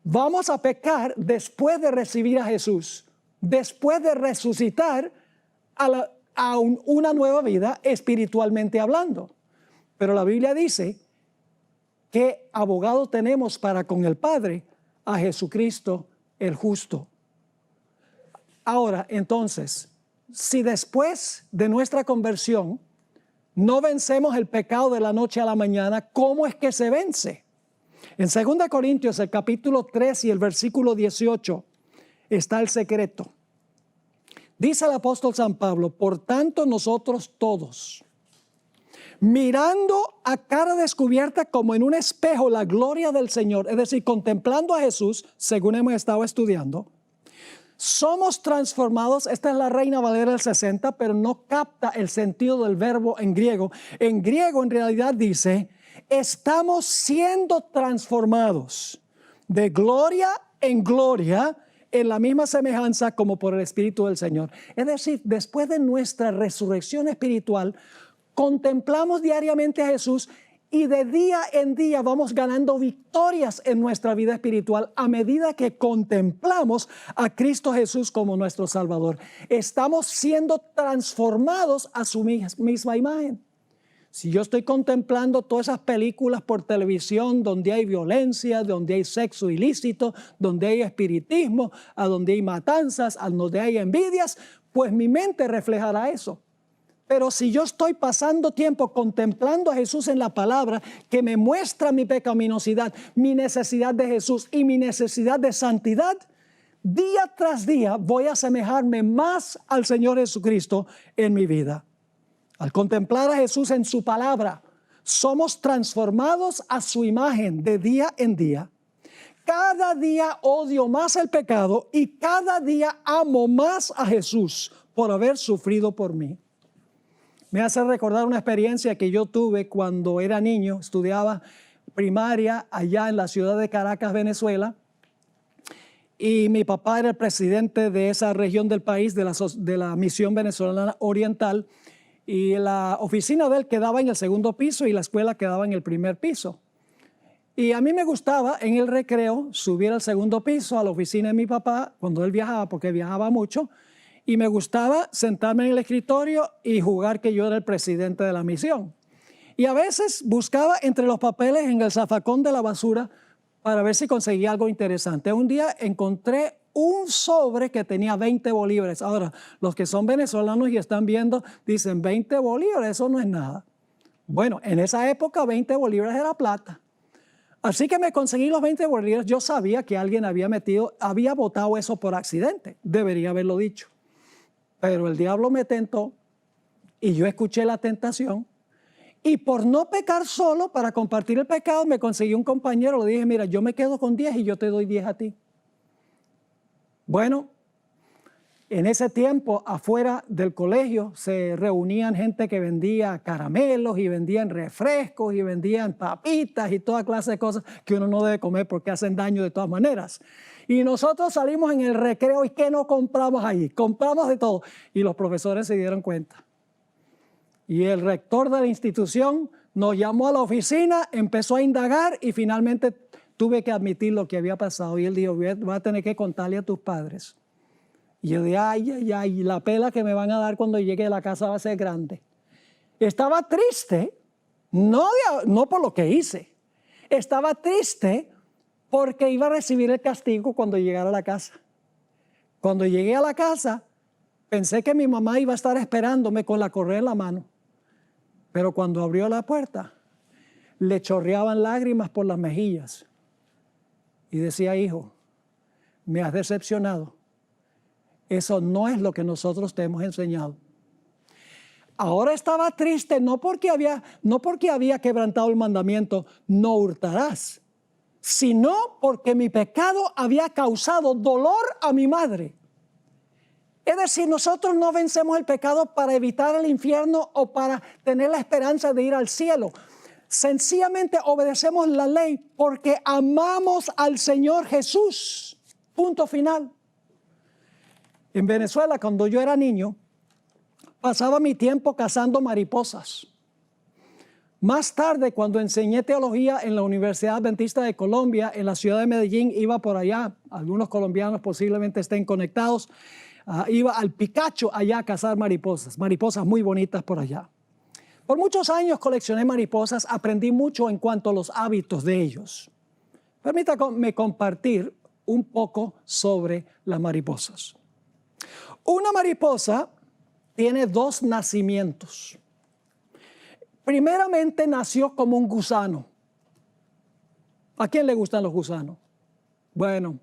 Vamos a pecar después de recibir a Jesús, después de resucitar a una nueva vida espiritualmente hablando. Pero la Biblia dice que abogado tenemos para con el Padre, a Jesucristo el justo. Ahora, entonces, si después de nuestra conversión no vencemos el pecado de la noche a la mañana, ¿cómo es que se vence? En 2 Corintios, el capítulo 3 y el versículo 18, está el secreto. Dice el apóstol San Pablo: por tanto nosotros todos, mirando a cara descubierta como en un espejo la gloria del Señor, es decir, contemplando a Jesús, según hemos estado estudiando, somos transformados. Esta es la Reina Valera del 60, pero no capta el sentido del verbo en griego. En griego, en realidad dice: estamos siendo transformados de gloria en gloria en la misma semejanza como por el Espíritu del Señor. Es decir, después de nuestra resurrección espiritual, contemplamos diariamente a Jesús y de día en día vamos ganando victorias en nuestra vida espiritual a medida que contemplamos a Cristo Jesús como nuestro Salvador. Estamos siendo transformados a su misma imagen. Si yo estoy contemplando todas esas películas por televisión donde hay violencia, donde hay sexo ilícito, donde hay espiritismo, a donde hay matanzas, a donde hay envidias, pues mi mente reflejará eso. Pero si yo estoy pasando tiempo contemplando a Jesús en la palabra, que me muestra mi pecaminosidad, mi necesidad de Jesús y mi necesidad de santidad, día tras día voy a asemejarme más al Señor Jesucristo en mi vida. Al contemplar a Jesús en su palabra, somos transformados a su imagen de día en día. Cada día odio más el pecado y cada día amo más a Jesús por haber sufrido por mí. Me hace recordar una experiencia que yo tuve cuando era niño. Estudiaba primaria allá en la ciudad de Caracas, Venezuela. Y mi papá era el presidente de esa región del país, de la Misión Venezolana Oriental. Y la oficina de él quedaba en el segundo piso y la escuela quedaba en el primer piso. Y a mí me gustaba en el recreo subir al segundo piso a la oficina de mi papá cuando él viajaba, porque viajaba mucho. Y me gustaba sentarme en el escritorio y jugar que yo era el presidente de la misión. Y a veces buscaba entre los papeles en el zafacón de la basura para ver si conseguía algo interesante. Un día encontré un sobre que tenía 20 bolívares. Ahora, los que son venezolanos y están viendo, dicen 20 bolívares, eso no es nada. Bueno, en esa época 20 bolívares era plata. Así que me conseguí los 20 bolívares. Yo sabía que alguien había botado eso por accidente. Debería haberlo dicho. Pero el diablo me tentó y yo escuché la tentación. Y por no pecar solo, para compartir el pecado, me conseguí un compañero. Le dije: mira, yo me quedo con 10 y yo te doy 10 a ti. Bueno, en ese tiempo afuera del colegio se reunían gente que vendía caramelos y vendían refrescos y vendían papitas y toda clase de cosas que uno no debe comer porque hacen daño de todas maneras. Y nosotros salimos en el recreo y ¿qué no compramos ahí? Compramos de todo. Y los profesores se dieron cuenta. Y el rector de la institución nos llamó a la oficina, empezó a indagar y finalmente tuve que admitir lo que había pasado. Y él dijo: voy a tener que contarle a tus padres. Y yo dije: ay, la pela que me van a dar cuando llegue a la casa va a ser grande. Estaba triste, no por lo que hice. Estaba triste porque iba a recibir el castigo cuando llegara a la casa. Cuando llegué a la casa, pensé que mi mamá iba a estar esperándome con la correa en la mano. Pero cuando abrió la puerta, le chorreaban lágrimas por las mejillas. Y decía: hijo, me has decepcionado. Eso no es lo que nosotros te hemos enseñado. Ahora estaba triste no porque había quebrantado el mandamiento, no hurtarás, sino porque mi pecado había causado dolor a mi madre. Es decir, nosotros no vencemos el pecado para evitar el infierno o para tener la esperanza de ir al cielo. Sencillamente obedecemos la ley porque amamos al Señor Jesús. Punto final. En Venezuela, cuando yo era niño, pasaba mi tiempo cazando mariposas. Más tarde, cuando enseñé teología en la Universidad Adventista de Colombia, en la ciudad de Medellín, iba por allá. Algunos colombianos posiblemente estén conectados. iba al Picacho allá a cazar mariposas muy bonitas por allá. Por muchos años coleccioné mariposas, aprendí mucho en cuanto a los hábitos de ellos. Permítame compartir un poco sobre las mariposas. Una mariposa tiene dos nacimientos. Primeramente nació como un gusano. ¿A quién le gustan los gusanos? Bueno,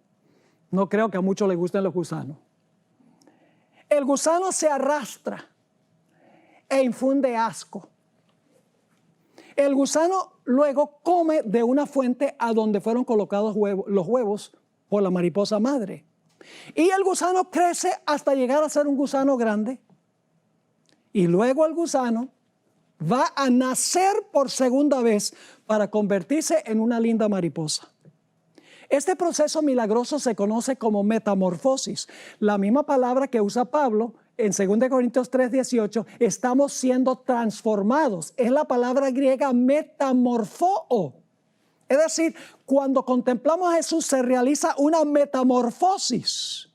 no creo que a muchos les gusten los gusanos. El gusano se arrastra e infunde asco. El gusano luego come de una fuente a donde fueron colocados los huevos por la mariposa madre. Y el gusano crece hasta llegar a ser un gusano grande. Y luego el gusano va a nacer por segunda vez para convertirse en una linda mariposa. Este proceso milagroso se conoce como metamorfosis. La misma palabra que usa Pablo en 2 Corintios 3:18, estamos siendo transformados. Es la palabra griega metamorfoo. Es decir, cuando contemplamos a Jesús se realiza una metamorfosis.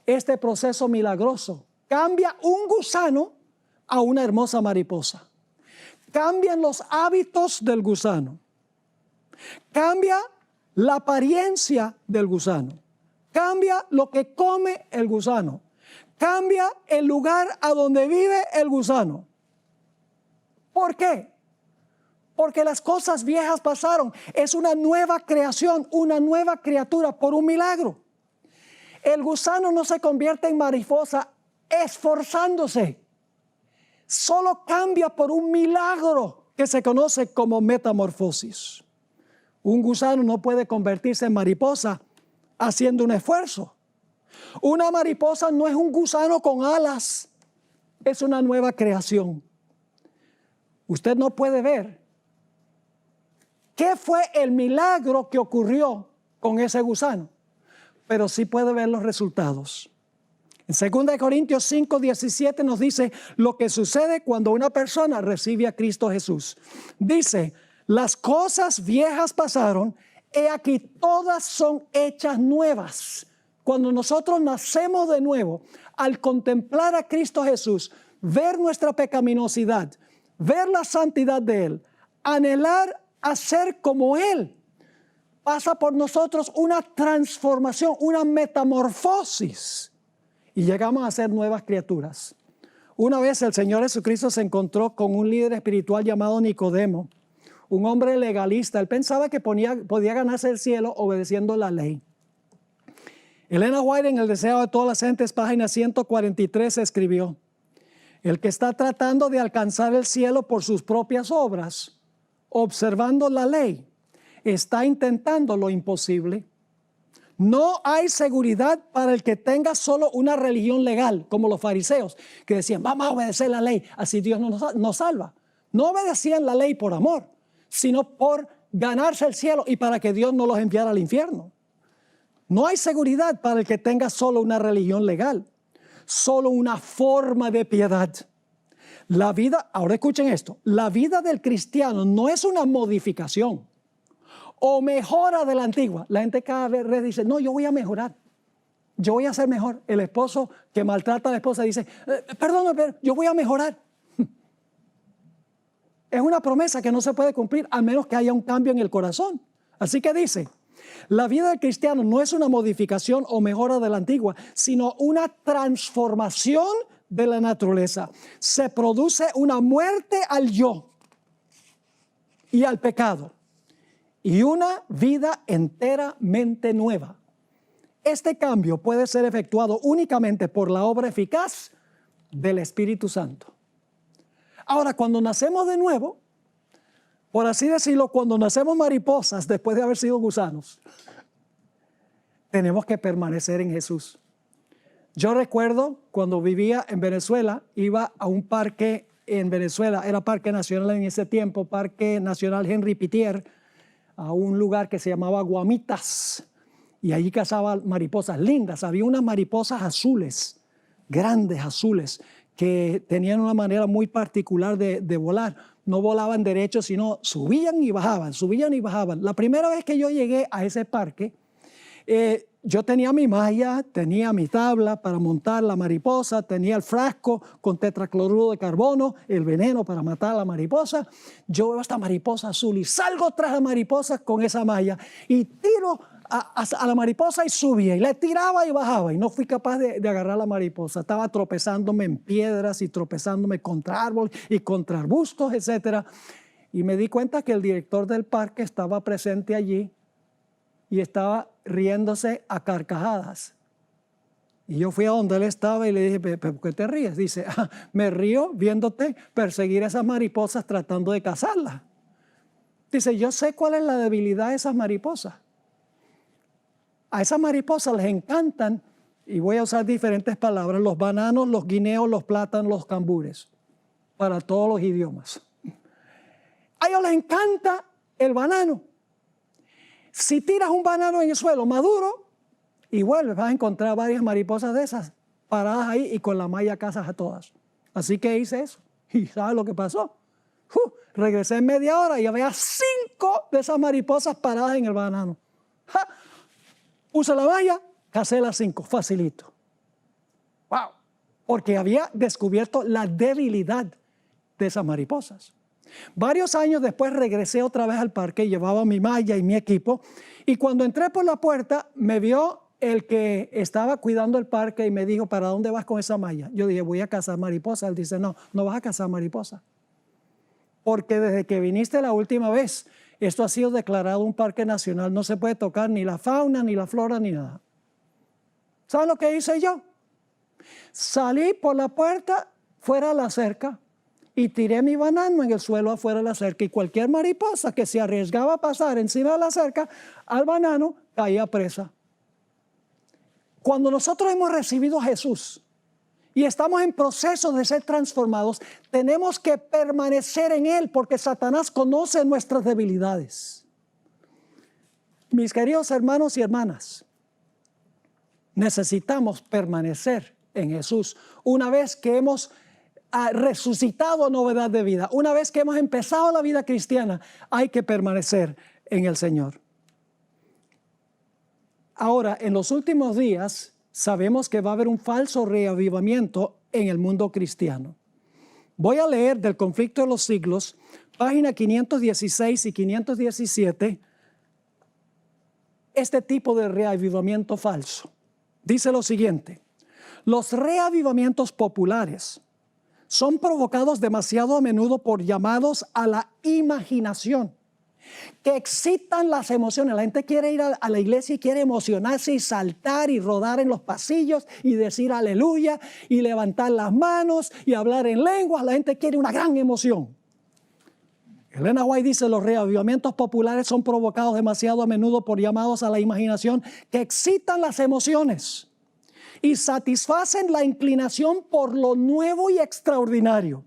Este proceso milagroso cambia un gusano a una hermosa mariposa. Cambian los hábitos del gusano. Cambia la apariencia del gusano. Cambia lo que come el gusano. Cambia el lugar a donde vive el gusano. ¿Por qué? Porque las cosas viejas pasaron. Es una nueva creación, una nueva criatura por un milagro. El gusano no se convierte en mariposa esforzándose. Solo cambia por un milagro que se conoce como metamorfosis. Un gusano no puede convertirse en mariposa haciendo un esfuerzo. Una mariposa no es un gusano con alas, es una nueva creación. Usted no puede ver qué fue el milagro que ocurrió con ese gusano, pero sí puede ver los resultados. En 2 Corintios 5:17 nos dice lo que sucede cuando una persona recibe a Cristo Jesús. Dice, las cosas viejas pasaron, he aquí todas son hechas nuevas. Cuando nosotros nacemos de nuevo, al contemplar a Cristo Jesús, ver nuestra pecaminosidad, ver la santidad de Él, anhelar a ser como Él, pasa por nosotros una transformación, una metamorfosis y llegamos a ser nuevas criaturas. Una vez el Señor Jesucristo se encontró con un líder espiritual llamado Nicodemo, un hombre legalista. Él pensaba que podía ganarse el cielo obedeciendo la ley. Elena White, en El deseo de todas las gentes, página 143, escribió: el que está tratando de alcanzar el cielo por sus propias obras, observando la ley, está intentando lo imposible. No hay seguridad para el que tenga solo una religión legal, como los fariseos, que decían, vamos a obedecer la ley, así Dios nos salva. No obedecían la ley por amor, sino por ganarse el cielo y para que Dios no los enviara al infierno. No hay seguridad para el que tenga solo una religión legal, solo una forma de piedad. La vida, ahora escuchen esto, la vida del cristiano no es una modificación o mejora de la antigua. La gente cada vez dice, no, yo voy a mejorar, yo voy a ser mejor. El esposo que maltrata a la esposa dice, perdón, pero yo voy a mejorar. Es una promesa que no se puede cumplir a menos que haya un cambio en el corazón. Así que dice, la vida del cristiano no es una modificación o mejora de la antigua, sino una transformación de la naturaleza. Se produce una muerte al yo y al pecado y una vida enteramente nueva. Este cambio puede ser efectuado únicamente por la obra eficaz del Espíritu Santo. Ahora, cuando nacemos de nuevo, por así decirlo, cuando nacemos mariposas después de haber sido gusanos, tenemos que permanecer en Jesús. Yo recuerdo cuando vivía en Venezuela, iba a un parque en Venezuela, era Parque Nacional en ese tiempo, Parque Nacional Henry Pittier, a un lugar que se llamaba Guamitas, y allí cazaban mariposas lindas. Había unas mariposas azules, grandes azules, que tenían una manera muy particular de volar. No volaban derecho, sino subían y bajaban, subían y bajaban. La primera vez que yo llegué a ese parque, Yo tenía mi malla, tenía mi tabla para montar la mariposa, tenía el frasco con tetracloruro de carbono, el veneno para matar a la mariposa. Yo veo esta mariposa azul y salgo tras la mariposa con esa malla y tiro a la mariposa y subía y le tiraba y bajaba y no fui capaz de agarrar la mariposa. Estaba tropezándome en piedras y tropezándome contra árboles y contra arbustos, etc. Y me di cuenta que el director del parque estaba presente allí y estaba riéndose a carcajadas. Y yo fui a donde él estaba y le dije, ¿por qué te ríes? Dice, me río viéndote perseguir a esas mariposas tratando de cazarlas. Dice, yo sé cuál es la debilidad de esas mariposas. A esas mariposas les encantan, y voy a usar diferentes palabras, los bananos, los guineos, los plátanos, los cambures, para todos los idiomas. A ellos les encanta el banano. Si tiras un banano en el suelo maduro y vuelves, vas a encontrar varias mariposas de esas paradas ahí y con la malla cazas a todas. Así que hice eso. ¿Y sabes lo que pasó? Regresé en media hora y había 5 de esas mariposas paradas en el banano. Puse la malla, cacé las 5, facilito. ¡Wow! Porque había descubierto la debilidad de esas mariposas. Varios años después regresé otra vez al parque, llevaba mi malla y mi equipo, y cuando entré por la puerta me vio el que estaba cuidando el parque y me dijo, ¿para dónde vas con esa malla? Yo dije, voy a cazar mariposas. Él dice, no, no vas a cazar mariposas. Porque desde que viniste la última vez, esto ha sido declarado un parque nacional, no se puede tocar ni la fauna, ni la flora, ni nada. ¿Saben lo que hice yo? Salí por la puerta, fuera de la cerca, y tiré mi banano en el suelo afuera de la cerca y cualquier mariposa que se arriesgaba a pasar encima de la cerca al banano caía presa. Cuando nosotros hemos recibido a Jesús y estamos en proceso de ser transformados, tenemos que permanecer en Él porque Satanás conoce nuestras debilidades. Mis queridos hermanos y hermanas, necesitamos permanecer en Jesús una vez que hemos resucitado a novedad de vida. Una vez que hemos empezado la vida cristiana, hay que permanecer en el Señor. Ahora, en los últimos días, sabemos que va a haber un falso reavivamiento en el mundo cristiano. Voy a leer del Conflicto de los Siglos, página 516 y 517, este tipo de reavivamiento falso. Dice lo siguiente: los reavivamientos populares son provocados demasiado a menudo por llamados a la imaginación, que excitan las emociones. La gente quiere ir a la iglesia y quiere emocionarse y saltar y rodar en los pasillos y decir aleluya y levantar las manos y hablar en lenguas. La gente quiere una gran emoción. Elena White dice, los reavivamientos populares son provocados demasiado a menudo por llamados a la imaginación que excitan las emociones y satisfacen la inclinación por lo nuevo y extraordinario.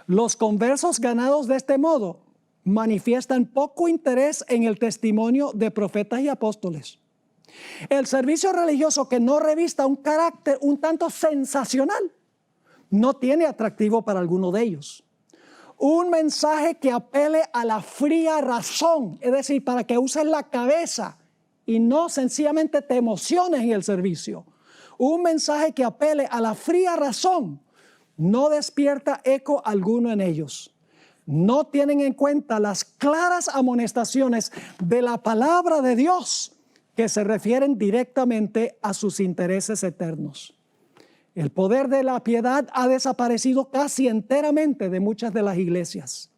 Los conversos ganados de este modo manifiestan poco interés en el testimonio de profetas y apóstoles. El servicio religioso que no revista un carácter un tanto sensacional no tiene atractivo para alguno de ellos. Un mensaje que apele a la fría razón, es decir, para que uses la cabeza y no sencillamente te emociones en el servicio. Un mensaje que apele a la fría razón no despierta eco alguno en ellos. No tienen en cuenta las claras amonestaciones de la palabra de Dios que se refieren directamente a sus intereses eternos. El poder de la piedad ha desaparecido casi enteramente de muchas de las iglesias.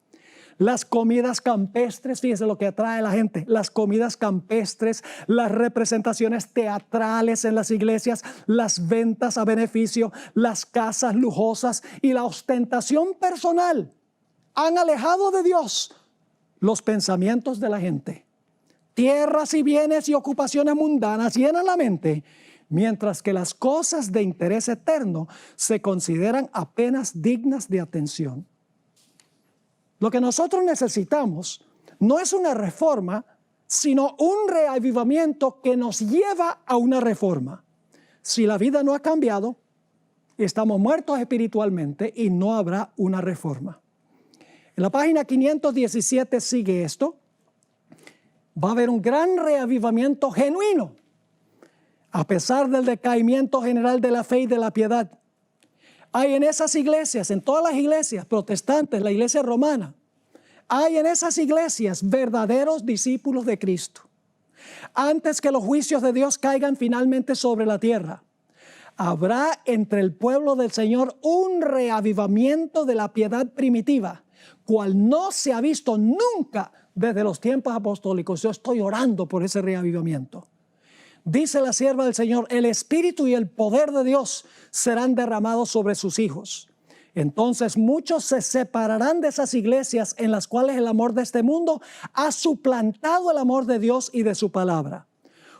Las comidas campestres, fíjense lo que atrae a la gente, las comidas campestres, las representaciones teatrales en las iglesias, las ventas a beneficio, las casas lujosas y la ostentación personal han alejado de Dios los pensamientos de la gente. Tierras y bienes y ocupaciones mundanas llenan la mente, mientras que las cosas de interés eterno se consideran apenas dignas de atención. Lo que nosotros necesitamos no es una reforma, sino un reavivamiento que nos lleva a una reforma. Si la vida no ha cambiado, estamos muertos espiritualmente y no habrá una reforma. En la página 517 sigue esto. Va a haber un gran reavivamiento genuino, a pesar del decaimiento general de la fe y de la piedad. Hay en esas iglesias, en todas las iglesias protestantes, la iglesia romana, hay en esas iglesias verdaderos discípulos de Cristo. Antes que los juicios de Dios caigan finalmente sobre la tierra, habrá entre el pueblo del Señor un reavivamiento de la piedad primitiva, cual no se ha visto nunca desde los tiempos apostólicos. Yo estoy orando por ese reavivamiento. Dice la sierva del Señor, el Espíritu y el poder de Dios serán derramados sobre sus hijos. Entonces muchos se separarán de esas iglesias en las cuales el amor de este mundo ha suplantado el amor de Dios y de su palabra.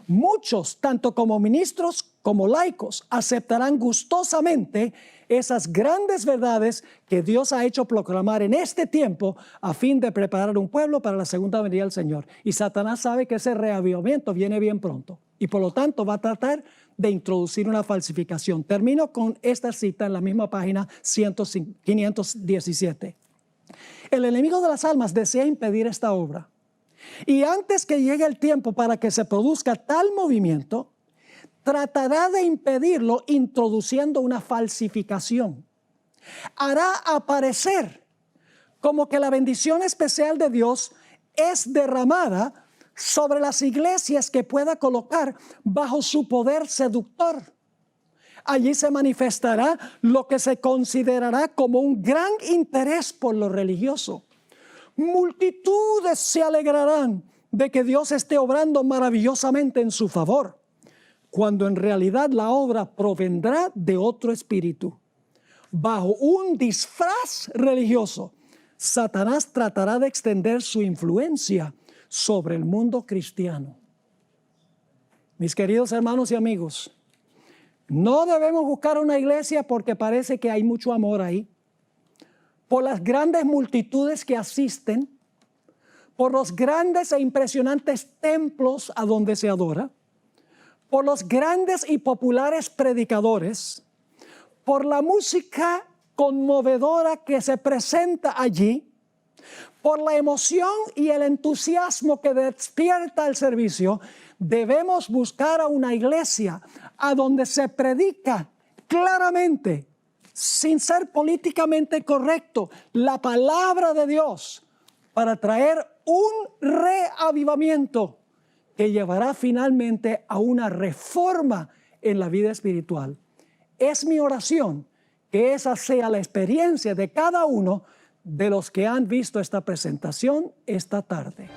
Muchos, tanto como ministros como laicos, aceptarán gustosamente esas grandes verdades que Dios ha hecho proclamar en este tiempo a fin de preparar un pueblo para la segunda venida del Señor. Y Satanás sabe que ese reavivamiento viene bien pronto y por lo tanto va a tratar de introducir una falsificación. Termino con esta cita en la misma página 517. El enemigo de las almas desea impedir esta obra. Y antes que llegue el tiempo para que se produzca tal movimiento, tratará de impedirlo introduciendo una falsificación. Hará aparecer como que la bendición especial de Dios es derramada sobre las iglesias que pueda colocar bajo su poder seductor. Allí se manifestará lo que se considerará como un gran interés por lo religioso. Multitudes se alegrarán de que Dios esté obrando maravillosamente en su favor, cuando en realidad la obra provendrá de otro espíritu. Bajo un disfraz religioso, Satanás tratará de extender su influencia sobre el mundo cristiano. Mis queridos hermanos y amigos, no debemos buscar una iglesia porque parece que hay mucho amor ahí, por las grandes multitudes que asisten, por los grandes e impresionantes templos a donde se adora, por los grandes y populares predicadores, por la música conmovedora que se presenta allí, por la emoción y el entusiasmo que despierta el servicio. Debemos buscar a una iglesia a donde se predica claramente, sin ser políticamente correcto, la palabra de Dios para traer un reavivamiento que llevará finalmente a una reforma en la vida espiritual. Es mi oración que esa sea la experiencia de cada uno de los que han visto esta presentación esta tarde.